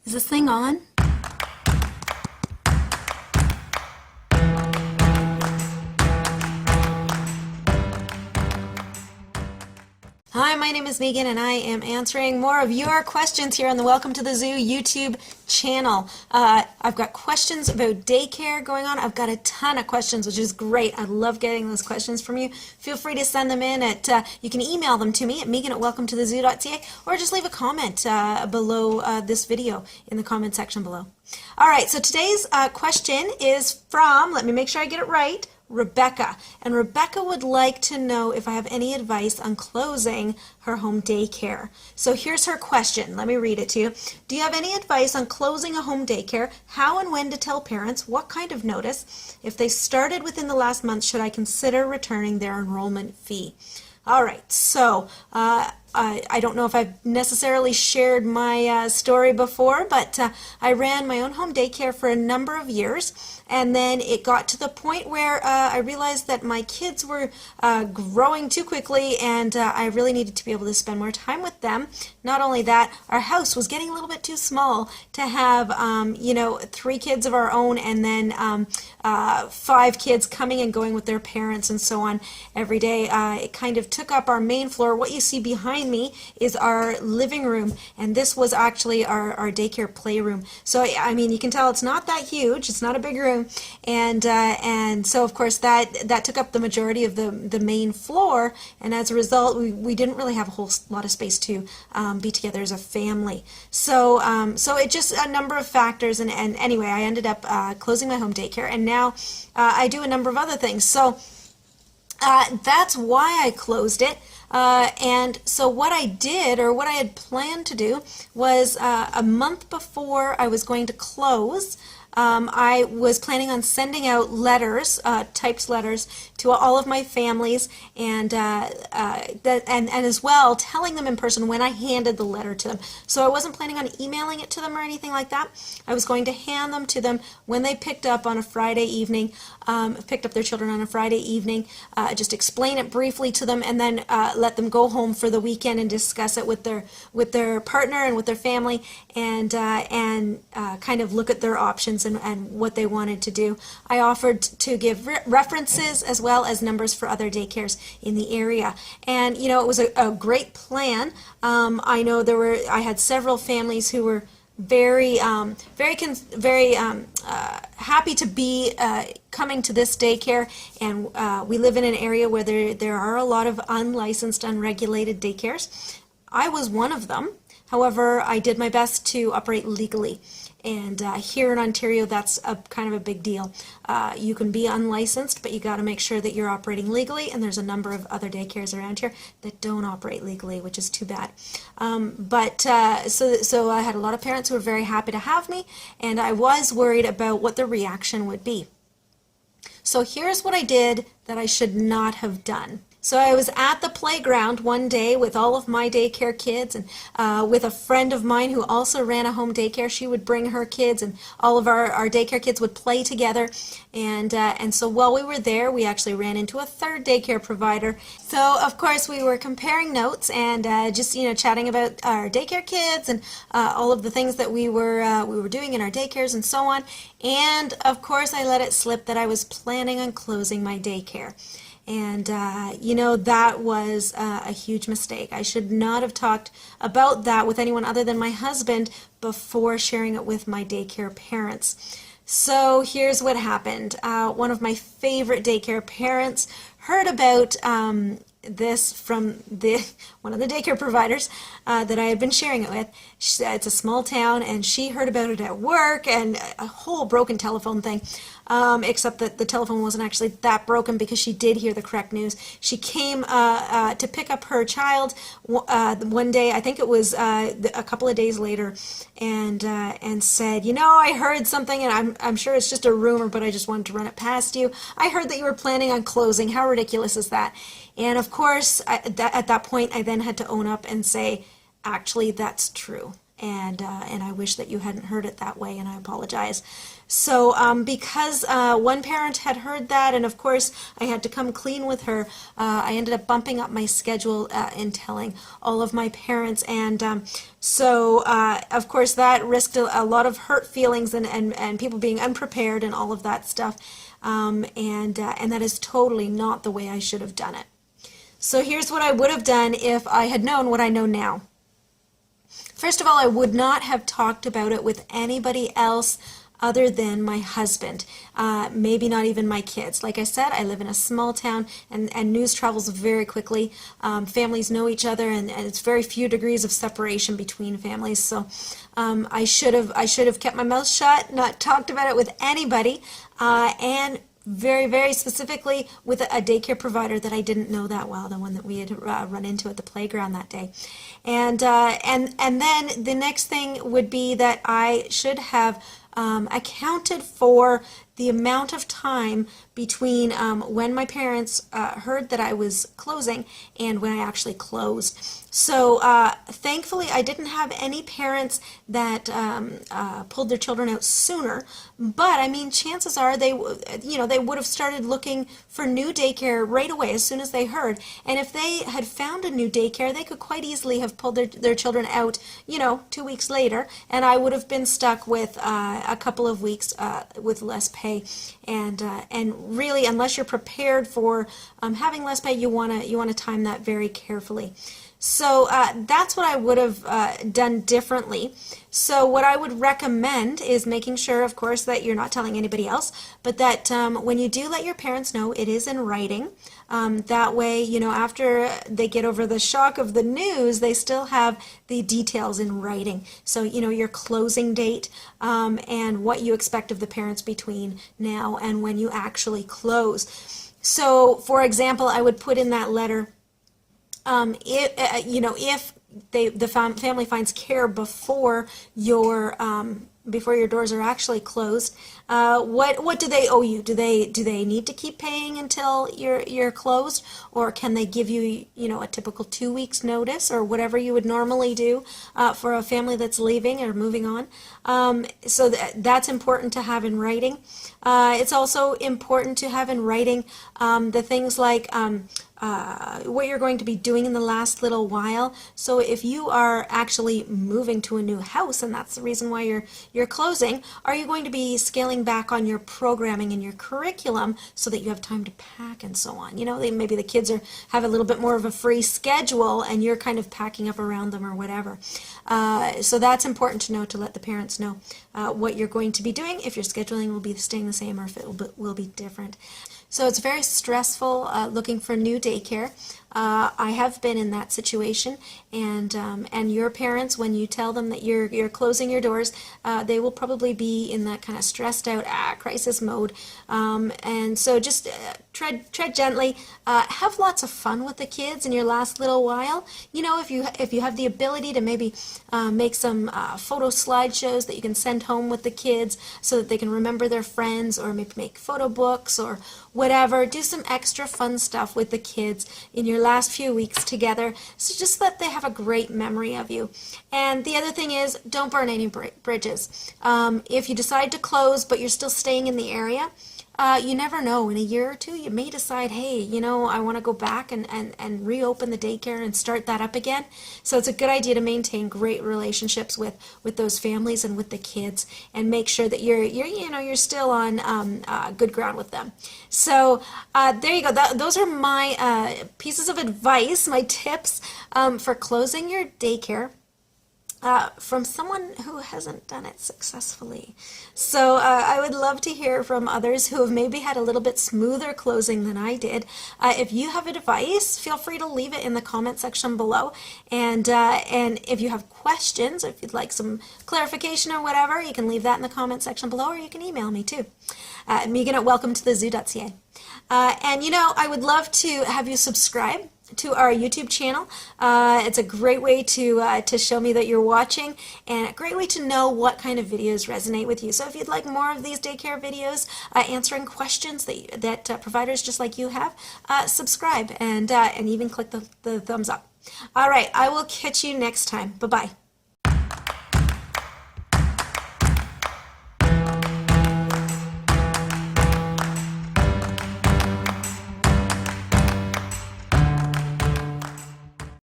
Is this thing on? Hi, my name is Megan and I am answering more of your questions here on the Welcome to the Zoo YouTube channel. I've got questions about daycare going on. I've got a ton of questions, which is great. I love getting those questions from you. Feel free to send them in at, you can email them to me at megan@welcometothe.zoo.ca or just leave a comment below this video in the comment section below. All right, so today's question is from, let me make sure I get it right, Rebecca. And Rebecca would like to know if I have any advice on closing her home daycare. So here's her question. Let me read it to you. Do you have any advice on closing a home daycare? How and when to tell parents? What kind of notice? If they started within the last month, should I consider returning their enrollment fee? All right, so I don't know if I've necessarily shared my story before, but I ran my own home daycare for a number of years, and then it got to the point where I realized that my kids were growing too quickly, and I really needed to be able to spend more time with them. Not only that, our house was getting a little bit too small to have, 3 kids of our own, and then 5 kids coming and going with their parents and so on every day. It kind of took up our main floor. What you see behind me is our living room, and this was actually our daycare playroom. So I mean, you can tell it's not that huge. It's not a big room, and so of course that took up the majority of the main floor, and as a result, we didn't really have a whole lot of space to be together as a family. So it just a number of factors, and anyway, I ended up closing my home daycare, and now I do a number of other things. So that's why I closed it. And so what I did, or what I had planned to do, was a month before I was going to close, I was planning on sending out letters, typed letters, to all of my families, and as well telling them in person when I handed the letter to them. So I wasn't planning on emailing it to them or anything like that. I was going to hand them to them when they picked up on a Friday evening, picked up their children on a Friday evening, just explain it briefly to them, and then let them go home for the weekend and discuss it with their partner and with their family, and kind of look at their options and what they wanted to do. I offered to give references as well as numbers for other daycares in the area, and it was a great plan. I know I had several families who were very happy to be coming to this daycare, and we live in an area where there are a lot of unlicensed, unregulated daycares. I was one of them. However, I did my best to operate legally. And here in Ontario, that's kind of a big deal. You can be unlicensed, but you got to make sure that you're operating legally, and there's a number of other daycares around here that don't operate legally, which is too bad. So I had a lot of parents who were very happy to have me, and I was worried about what the reaction would be. So here's what I did that I should not have done. So I was at the playground one day with all of my daycare kids, and with a friend of mine who also ran a home daycare. She would bring her kids, and all of our daycare kids would play together. And so while we were there, we actually ran into a third daycare provider. So of course we were comparing notes and just chatting about our daycare kids and all of the things that we were doing in our daycares and so on. And of course I let it slip that I was planning on closing my daycare. And that was a huge mistake. I should not have talked about that with anyone other than my husband before sharing it with my daycare parents. So here's what happened. One of my favorite daycare parents heard about this from one of the daycare providers that I had been sharing it with. It's a small town, and she heard about it at work, and a whole broken telephone thing. Except that the telephone wasn't actually that broken, because she did hear the correct news. She came to pick up her child one day, I think it was a couple of days later, and said, I heard something, and I'm sure it's just a rumor, but I just wanted to run it past you. I heard that you were planning on closing. How ridiculous is that? And of course, at that point, I then had to own up and say, actually, that's true. and I wish that you hadn't heard it that way, and I apologize. So because one parent had heard that, and of course I had to come clean with her, I ended up bumping up my schedule in telling all of my parents, and so of course that risked a lot of hurt feelings and people being unprepared and all of that stuff, and that is totally not the way I should have done it. So here's what I would have done if I had known what I know now. First of all, I would not have talked about it with anybody else other than my husband, maybe not even my kids. Like I said, I live in a small town, and news travels very quickly. Families know each other, and it's very few degrees of separation between families. So I should have kept my mouth shut, not talked about it with anybody, and very, very specifically with a daycare provider that I didn't know that well, the one that we had run into at the playground that day. And then the next thing would be that I should have accounted for the amount of time between when my parents heard that I was closing and when I actually closed. So thankfully I didn't have any parents that pulled their children out sooner, but I mean chances are they would have started looking for new daycare right away as soon as they heard, and if they had found a new daycare they could quite easily have pulled their children out 2 weeks later, and I would have been stuck with a couple of weeks with less pay, and really unless you're prepared for having less pay, you want to time that very carefully. So that's what I would have done differently. So what I would recommend is making sure, of course, that you're not telling anybody else, but that when you do let your parents know, it is in writing. That way, after they get over the shock of the news, they still have the details in writing. So, your closing date and what you expect of the parents between now and when you actually close. So, for example, I would put in that letter, if the family finds care before your doors are actually closed, what do they owe you? Do they need to keep paying until you're closed, or can they give you a typical 2 weeks notice or whatever you would normally do for a family that's leaving or moving on? So that's important to have in writing. It's also important to have in writing the things like what you're going to be doing in the last little while. So if you are actually moving to a new house, and that's the reason why you're closing, are you going to be scaling back on your programming and your curriculum so that you have time to pack and so on? Maybe the kids have a little bit more of a free schedule and you're kind of packing up around them or whatever. So that's important to know, to let the parents know what you're going to be doing, if your scheduling will be staying the same or if it will be different. So it's very stressful looking for new daycare. I have been in that situation, and your parents, when you tell them that you're closing your doors, they will probably be in that kind of stressed out crisis mode. And so just tread gently. Have lots of fun with the kids in your last little while. If you have the ability to maybe make some photo slideshows that you can send home with the kids so that they can remember their friends, or maybe make photo books or whatever. Do some extra fun stuff with the kids in your last few weeks together, so just that they have a great memory of you. And the other thing is, don't burn any bridges. If you decide to close but you're still staying in the area, you never know. In a year or two, you may decide, hey, I want to go back and reopen the daycare and start that up again. So it's a good idea to maintain great relationships with those families and with the kids, and make sure that you're still on good ground with them. So there you go. Those are my pieces of advice, my tips for closing your daycare. From someone who hasn't done it successfully. So I would love to hear from others who have maybe had a little bit smoother closing than I did. If you have advice, feel free to leave it in the comment section below. And if you have questions, if you'd like some clarification or whatever, you can leave that in the comment section below, or you can email me too. Megan at welcometothe.ca. And I would love to have you subscribe to our YouTube channel. It's a great way to show me that you're watching, and a great way to know what kind of videos resonate with you. So if you'd like more of these daycare videos answering questions that providers just like you have, subscribe and even click the thumbs up. All right, I will catch you next time. Bye-bye.